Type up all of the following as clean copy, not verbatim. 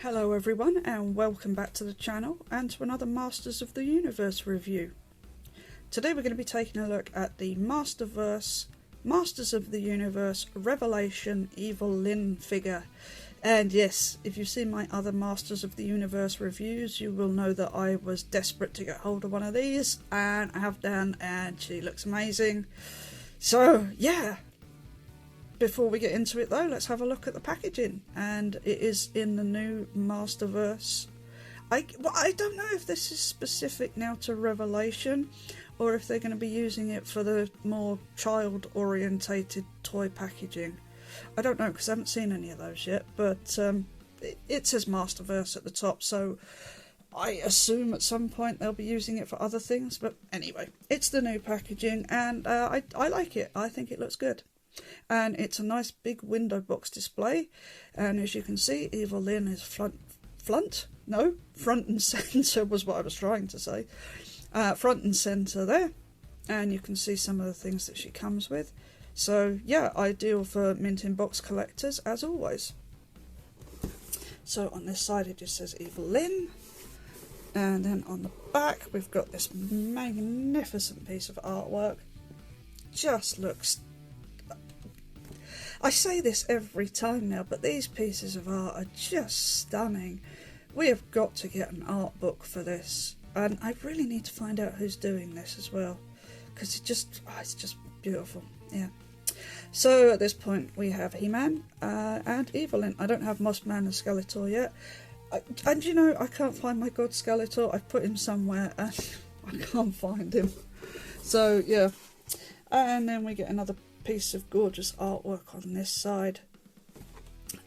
Hello everyone and welcome back to the channel and to another Masters of the Universe review. Today we're going to be taking a look at the Masters of the Universe Revelation Evil-Lyn figure. And yes, if you've seen my other Masters of the Universe reviews, you will know that I was desperate to get hold of one of these, and I have done, and she looks amazing. So yeah, before we get into it though, let's have a look at the packaging, and it is in the new Masterverse. I don't know if this is specific now to Revelation or if they're going to be using it for the more child orientated toy packaging. I don't know because I haven't seen any of those yet, but it says Masterverse at the top, so I assume at some point they'll be using it for other things. But anyway, it's the new packaging, and I like it. I think it looks good. And it's a nice big window box display, and as you can see, Evil-Lyn is front and centre was what I was trying to say. Front and centre there, and you can see some of the things that she comes with. So yeah, ideal for mint in box collectors as always. So on this side it just says Evil-Lyn, and then on the back we've got this magnificent piece of artwork. Just looks, I say this every time now, but these pieces of art are just stunning. We have got to get an art book for this, and I really need to find out who's doing this as well, because it's just beautiful. Yeah. So at this point we have He-Man and Evil-Lyn. I don't have Mossman and Skeletor yet, and you know, I can't find my god Skeletor. I've put him somewhere and I can't find him. So yeah, and then we get another piece of gorgeous artwork on this side,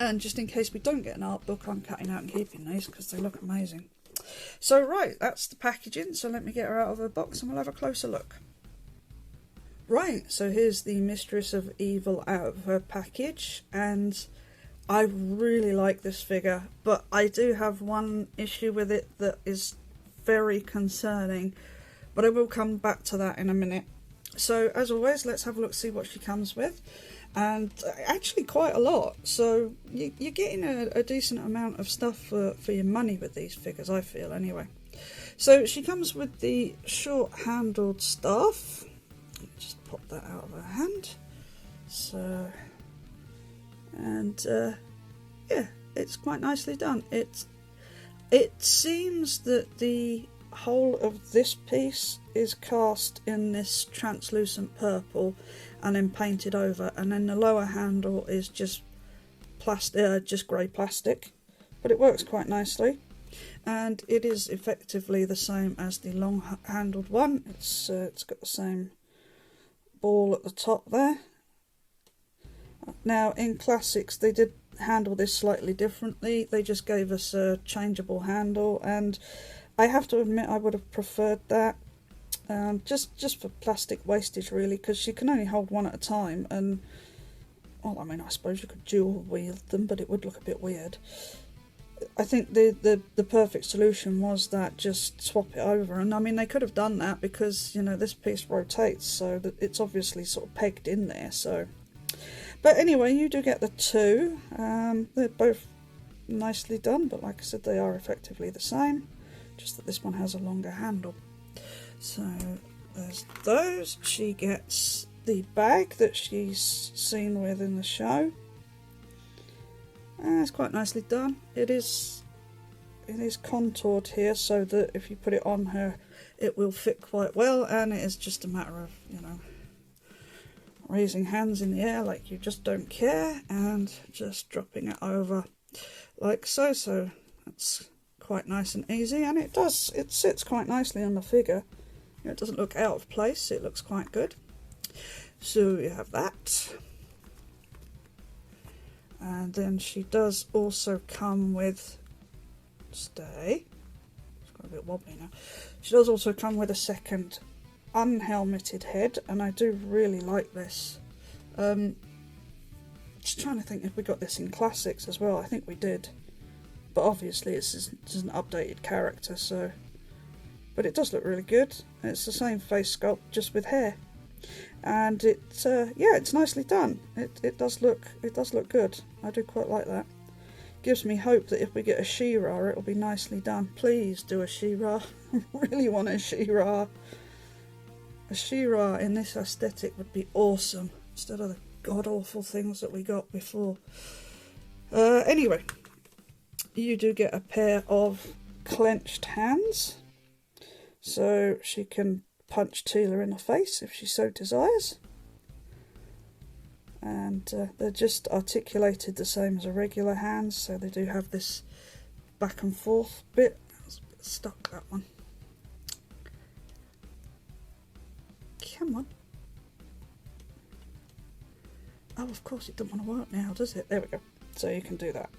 and just in case we don't get an art book, I'm cutting out and keeping these because they look amazing. So right, that's the packaging, so let me get her out of her box and we'll have a closer look. Right, so here's the Mistress of Evil out of her package, and I really like this figure, but I do have one issue with it that is very concerning, but I will come back to that in a minute. So as always, let's have a look, see what she comes with, and actually quite a lot. So you're getting a decent amount of stuff for your money with these figures, I feel anyway. So she comes with the short-handled staff. Let me just pop that out of her hand. So, and yeah, it's quite nicely done. It seems that the whole of this piece is cast in this translucent purple and then painted over, and then the lower handle is just grey plastic, but it works quite nicely, and it is effectively the same as the long handled one. It's got the same ball at the top there. Now in Classics they did handle this slightly differently. They just gave us a changeable handle, and I have to admit I would have preferred that, just for plastic wastage really, because she can only hold one at a time, and well, I mean, I suppose you could dual wield them, but it would look a bit weird. I think the perfect solution was that just swap it over, and I mean they could have done that because, you know, this piece rotates, so that it's obviously sort of pegged in there. So, but anyway, you do get the two. They're both nicely done, but like I said, they are effectively the same, just that this one has a longer handle. So there's those. She gets the bag that she's seen with in the show. It's quite nicely done. It is contoured here so that if you put it on her it will fit quite well, and it is just a matter of, you know, raising hands in the air like you just don't care and just dropping it over like so. So that's quite nice and easy, and it sits quite nicely on the figure. You know, it doesn't look out of place, it looks quite good. So you have that. And then she does also come with, it's got a bit wobbly now. She does also come with a second unhelmeted head, and I do really like this. Just trying to think if we got this in Classics as well. I think we did, but obviously it's an updated character, so. But it does look really good. It's the same face sculpt, just with hair. And yeah, it's nicely done. It does look good. I do quite like that. gives me hope that if we get a She-Ra, it'll be nicely done. Please do a She-Ra. I really want a She-Ra. A She-Ra in this aesthetic would be awesome, instead of the god-awful things that we got before. Anyway, you do get a pair of clenched hands, so she can punch Teela in the face if she so desires. And they're just articulated the same as a regular hand, so they do have this back and forth bit. I was a bit stuck, that one. Come on. Oh, of course it doesn't want to work now, does it? There we go. So you can do that.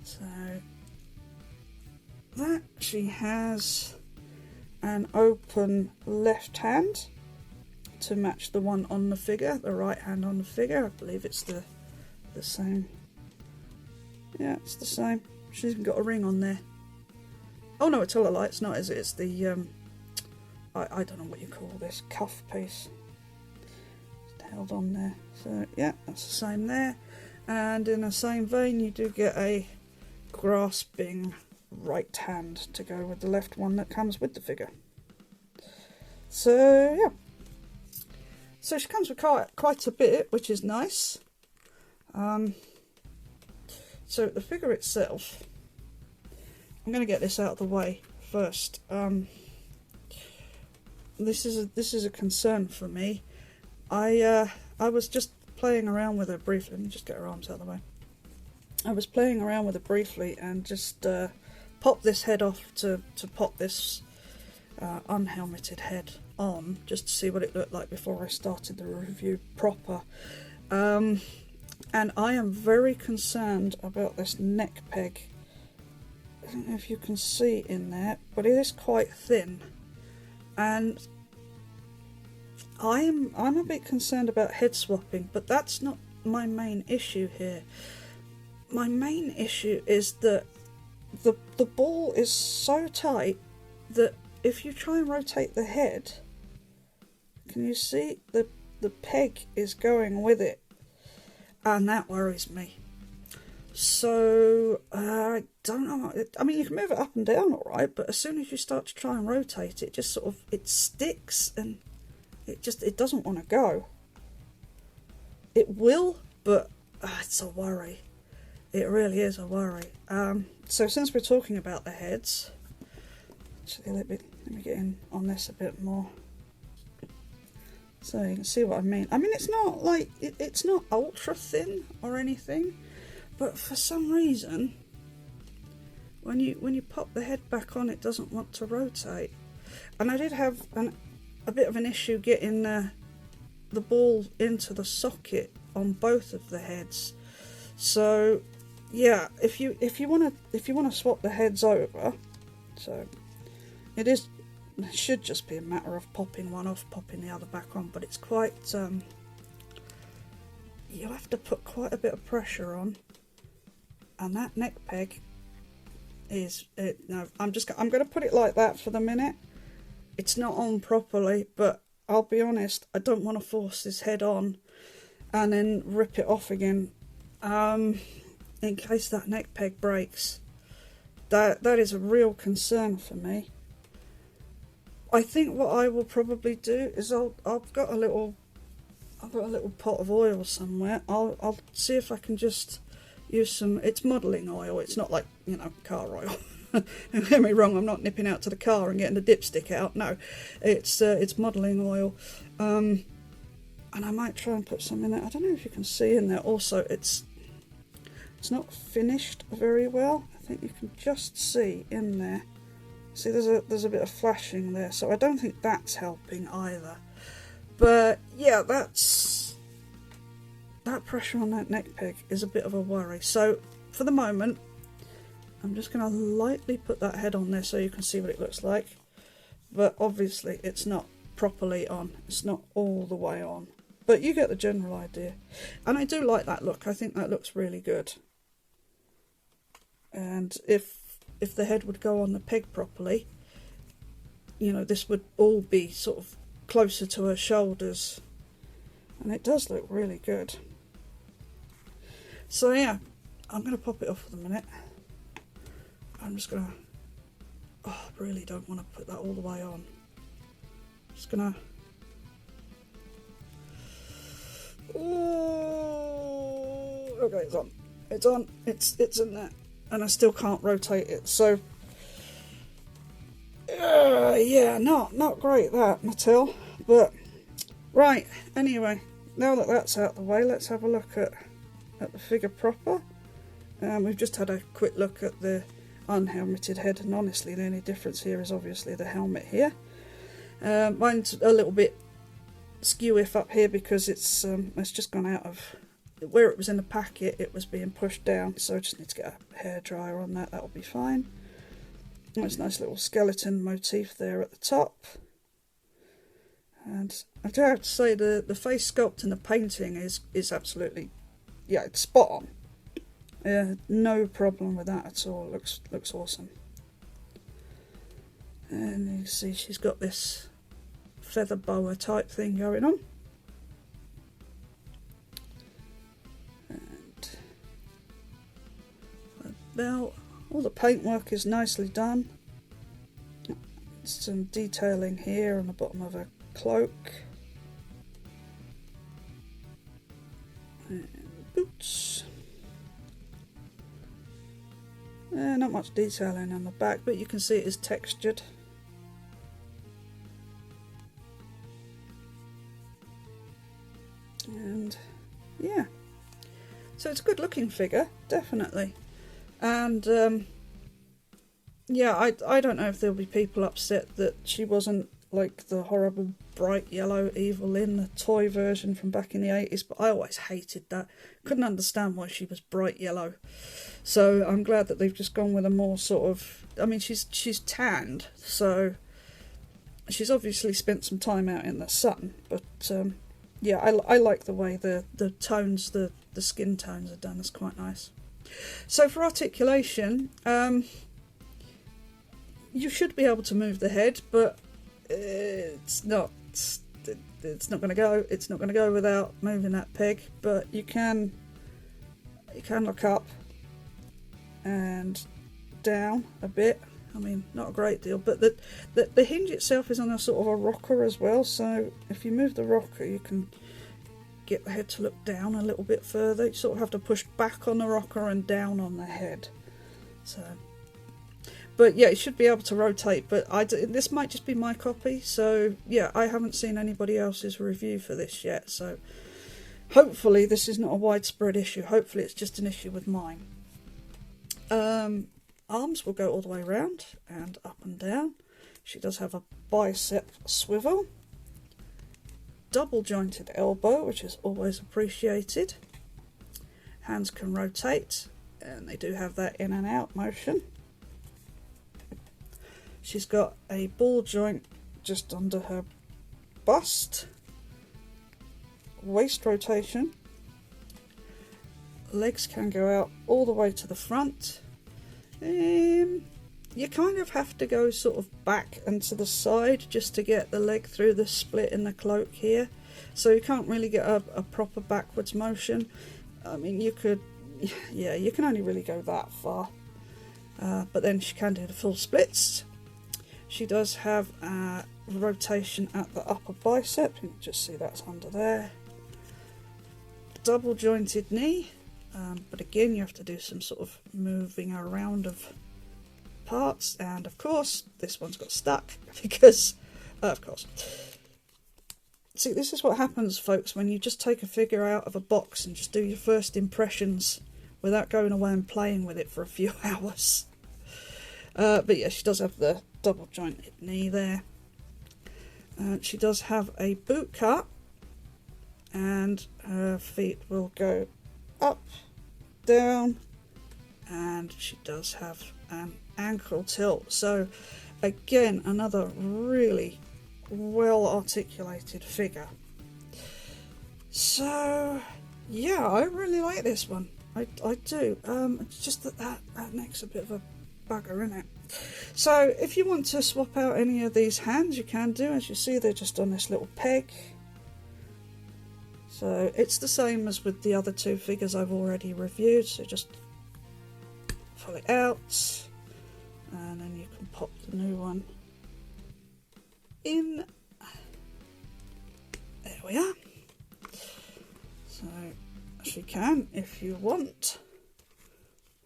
So that she has an open left hand to match the one on the figure, the right hand on the figure. I believe it's the same. Yeah, it's the same. She's even got a ring on there. Oh no, it's all a lie. It's not, is it? It's the I don't know what you call this, cuff piece. It's held on there. So yeah, that's the same there. And in the same vein, you do get a grasping right hand to go with the left one that comes with the figure. So yeah. So she comes with quite a bit, which is nice. So the figure itself, I'm going to get this out of the way first. This is a concern for me. I was just playing around with her briefly. Let me just get her arms out of the way. I was playing around with her briefly and just popped this head off to pop this unhelmeted head on, just to see what it looked like before I started the review proper. And I am very concerned about this neck peg. I don't know if you can see in there, but it is quite thin, and I'm a bit concerned about head swapping, but that's not my main issue here. My main issue is that the ball is so tight that if you try and rotate the head, can you see the peg is going with it, and that worries me. So I don't know. I mean, you can move it up and down all right, but as soon as you start to try and rotate it, just sort of it sticks and it doesn't want to go. It will, but it's a worry. It really is a worry. So since we're talking about the heads, actually let me get in on this a bit more, so you can see what I mean. I mean, it's not like it's not ultra thin or anything, but for some reason, when you pop the head back on, it doesn't want to rotate. And I did have a bit of an issue getting the ball into the socket on both of the heads. So yeah, if you want to swap the heads over, so it should just be a matter of popping one off, popping the other back on, but it's quite you'll have to put quite a bit of pressure on, and that neck peg is no, I'm going to put it like that for the minute. It's not on properly, but I'll be honest, I don't want to force this head on and then rip it off again, in case that neck peg breaks. That is a real concern for me. I think what I will probably do is I've got a little pot of oil somewhere. I'll see if I can just use some. It's modelling oil. It's not like, you know, car oil. Don't get me wrong. I'm not nipping out to the car and getting the dipstick out. No, it's modelling oil. And I might try and put some in there. I don't know if you can see in there. Also, it's not finished very well. I think you can just see in there. See, there's a bit of flashing there, so I don't think that's helping either. But yeah, that pressure on that neck peg is a bit of a worry. So for the moment, I'm just going to lightly put that head on there so you can see what it looks like. But obviously it's not properly on. It's not all the way on. But you get the general idea. And I do like that look. I think that looks really good. And if the head would go on the peg properly, you know, this would all be sort of closer to her shoulders. And it does look really good. So yeah, I'm going to pop it off for the minute. I'm just going to... Oh, I really don't want to put that all the way on. Just going to... Oh, okay, it's on. It's on. It's in there. And I still can't rotate it, so... yeah, not great that, Mattel. But, right, anyway, now that that's out of the way, let's have a look at the figure proper. We've just had a quick look at the unhelmeted head, and honestly the only difference here is obviously the helmet here. Mine's a little bit skew-if up here because it's just gone out of where it was in the packet. It was being pushed down, so I just need to get a hairdryer on that. That'll be fine. Nice little skeleton motif there at the top. And I do have to say the face sculpt and the painting is absolutely, yeah, it's spot on. No problem with that at all. Looks awesome. And you can see she's got this feather boa type thing going on. And the belt, all the paintwork is nicely done. Some detailing here on the bottom of her cloak. And boots. Not much detailing on the back, but you can see it is textured. And yeah, so it's a good looking figure, definitely. And yeah, I don't know if there'll be people upset that she wasn't like the horrible bright yellow Evil-Lyn, the toy version from back in the 80s, but I always hated that. Couldn't understand why she was bright yellow. So I'm glad that they've just gone with a more sort of... I mean, she's tanned, so she's obviously spent some time out in the sun. But yeah, I like the way the tones, the skin tones are done. It's quite nice. So for articulation, you should be able to move the head, but it's not going to go. It's not going to go without moving that peg. But you can look up and down a bit. I mean, not a great deal, but the hinge itself is on a sort of a rocker as well. So if you move the rocker, you can get the head to look down a little bit further. You sort of have to push back on the rocker and down on the head. So. But yeah, it should be able to rotate, but this might just be my copy, so yeah, I haven't seen anybody else's review for this yet, so hopefully this is not a widespread issue. Hopefully it's just an issue with mine. Arms will go all the way around and up and down. She does have a bicep swivel. Double jointed elbow, which is always appreciated. Hands can rotate, and they do have that in and out motion. She's got a ball joint just under her bust. Waist rotation. Legs can go out all the way to the front. You kind of have to go sort of back and to the side just to get the leg through the split in the cloak here. So you can't really get a proper backwards motion. I mean, you could, yeah, you can only really go that far. But then she can do the full splits. She does have a rotation at the upper bicep. You can just see that's under there. Double jointed knee. But again, you have to do some sort of moving around of parts. And of course, this one's got stuck because, of course. See, this is what happens, folks, when you just take a figure out of a box and just do your first impressions without going away and playing with it for a few hours. But yeah, she does have the double jointed knee there. She does have a boot cut, and her feet will go up, down, and she does have an ankle tilt. So again, another really well articulated figure. So yeah, I really like this one. I do. It's just that neck's a bit of a bugger, isn't it? So if you want to swap out any of these hands, you can do. As you see, they're just on this little peg. So it's the same as with the other two figures I've already reviewed. So just pull it out, and then you can pop the new one in. There we are. So she can, if you want,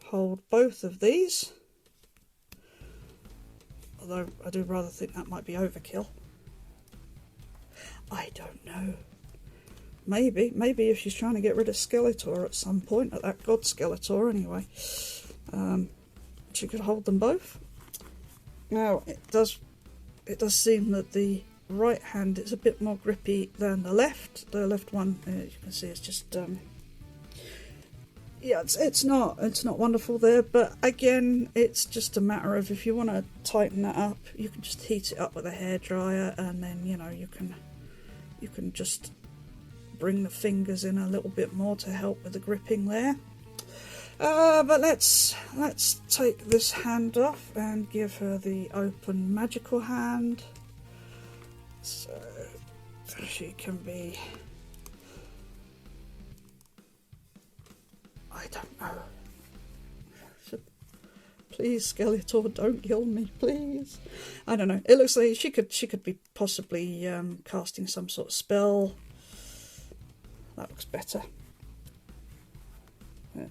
hold both of these, although I do rather think that might be overkill. I don't know. Maybe if she's trying to get rid of Skeletor at some point, at that god Skeletor anyway, she could hold them both. Now it does seem that the right hand is a bit more grippy than the left. The left one, as you can see, is just yeah, it's not wonderful there, but again, it's just a matter of, if you want to tighten that up, you can just heat it up with a hairdryer, and then you can just bring the fingers in a little bit more to help with the gripping there. But let's take this hand off and give her the open magical hand, so she can be, I don't know. Please, Skeletor, don't kill me, please. I don't know. It looks like she could be possibly casting some sort of spell. That looks better.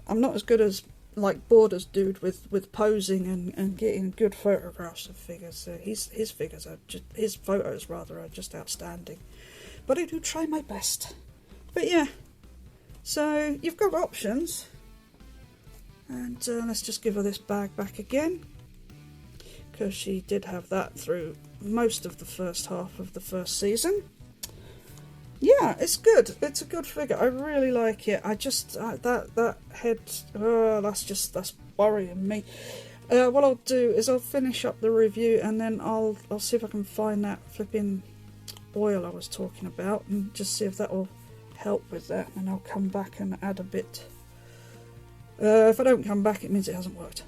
I'm not as good as like Borders dude with posing and getting good photographs of figures. His figures are just, his photos rather, are just outstanding. But I do try my best. But yeah, so you've got options. And let's just give her this bag back again, because she did have that through most of the first half of the first season. Yeah, it's good. It's a good figure. I really like it. I just that head. That's worrying me. What I'll do is I'll finish up the review, and then I'll see if I can find that flipping oil I was talking about, and just see if that will help with that. And I'll come back and add a bit. If I don't come back, it means it hasn't worked.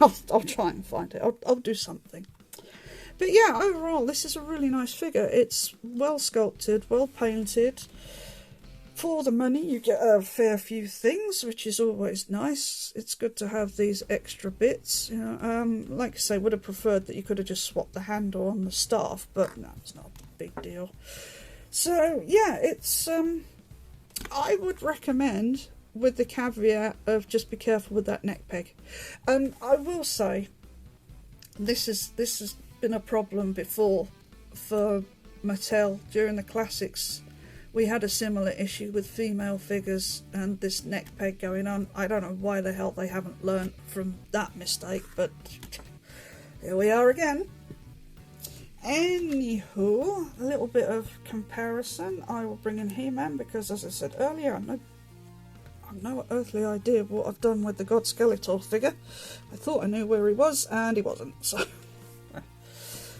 I'll try and find it. I'll do something. But yeah, overall, this is a really nice figure. It's well sculpted, well painted. For the money, you get a fair few things, which is always nice. It's good to have these extra bits. Like I say, would have preferred that you could have just swapped the handle on the staff, but no, it's not a big deal. So yeah, it's I would recommend, with the caveat of just be careful with that neck peg. And I will say, this has been a problem before for Mattel during the classics. We had a similar issue with female figures and this neck peg going on. I don't know why the hell they haven't learnt from that mistake, but here we are again. Anywho, a little bit of comparison. I will bring in He-Man because, as I said earlier, I've no earthly idea what I've done with the God Skeletor figure. I thought I knew where he was, and he wasn't.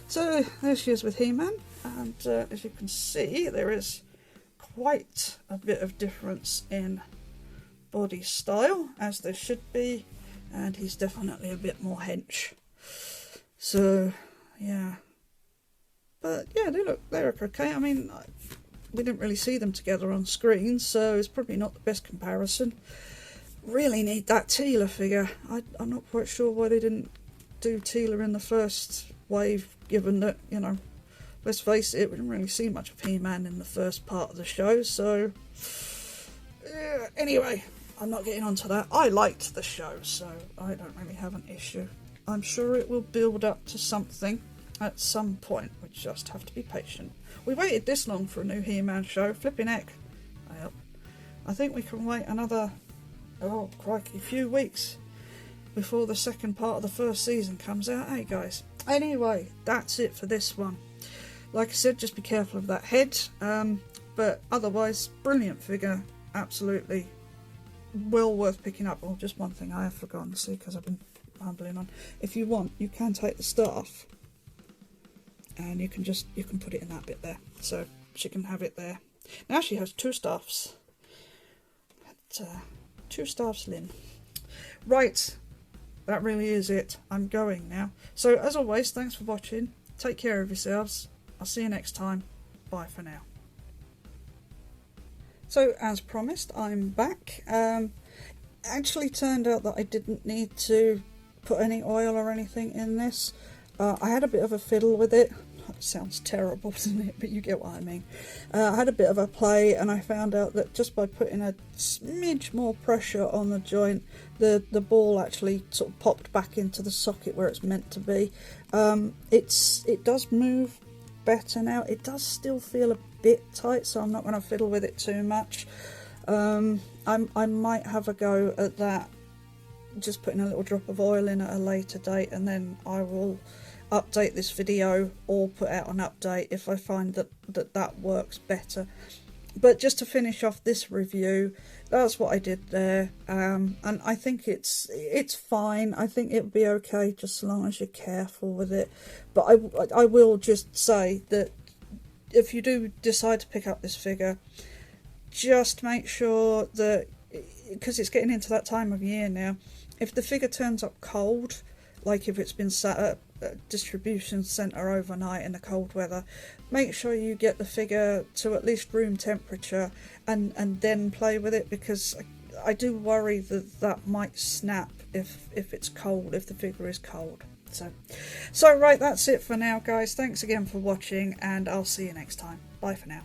So there she is with He-Man, and as you can see, there is quite a bit of difference in body style, as there should be, and he's definitely a bit more hench. So yeah, but yeah, they look okay. I mean, we didn't really see them together on screen, so it's probably not the best comparison. Really need that Teela figure. I'm not quite sure why they didn't do Teela in the first wave, given that, let's face it, we didn't really see much of He-Man in the first part of the show, so anyway, I'm not getting onto that. I liked the show, so I don't really have an issue. I'm sure it will build up to something at some point. We just have to be patient. We waited this long for a new He-Man show. Flipping heck. I think we can wait another, oh crikey, few weeks before the second part of the first season comes out. Hey guys. Anyway, that's it for this one. Like I said, just be careful of that head. But otherwise, brilliant figure. Absolutely well worth picking up. Oh, just one thing I have forgotten to see because I've been rambling on. If you want, you can take the staff and you can put it in that bit there, so she can have it there. Now she has two staffs. Two staffs, Lynn. Right, that really is it. I'm going now. So as always, thanks for watching. Take care of yourselves. I'll see you next time. Bye for now. So as promised, I'm back. Actually turned out that I didn't need to put any oil or anything in this. I had a bit of a fiddle with it. It sounds terrible, doesn't it? But you get what I mean. I had a bit of a play, and I found out that just by putting a smidge more pressure on the joint, the ball actually sort of popped back into the socket where it's meant to be. It does move better now. It does still feel a bit tight, so I'm not going to fiddle with it too much. I might have a go at that, just putting a little drop of oil in at a later date, and then I will update this video or put out an update if I find that works better. But just to finish off this review, that's what I did there, and I think it's fine. I think it'll be okay just so long as you're careful with it. But I will just say that if you do decide to pick up this figure, just make sure that, because it's getting into that time of year now, if the figure turns up cold, like if it's been sat at a distribution centre overnight in the cold weather, make sure you get the figure to at least room temperature and then play with it, because I do worry that might snap if it's cold, if the figure is cold. So right, that's it for now, guys. Thanks again for watching, and I'll see you next time. Bye for now.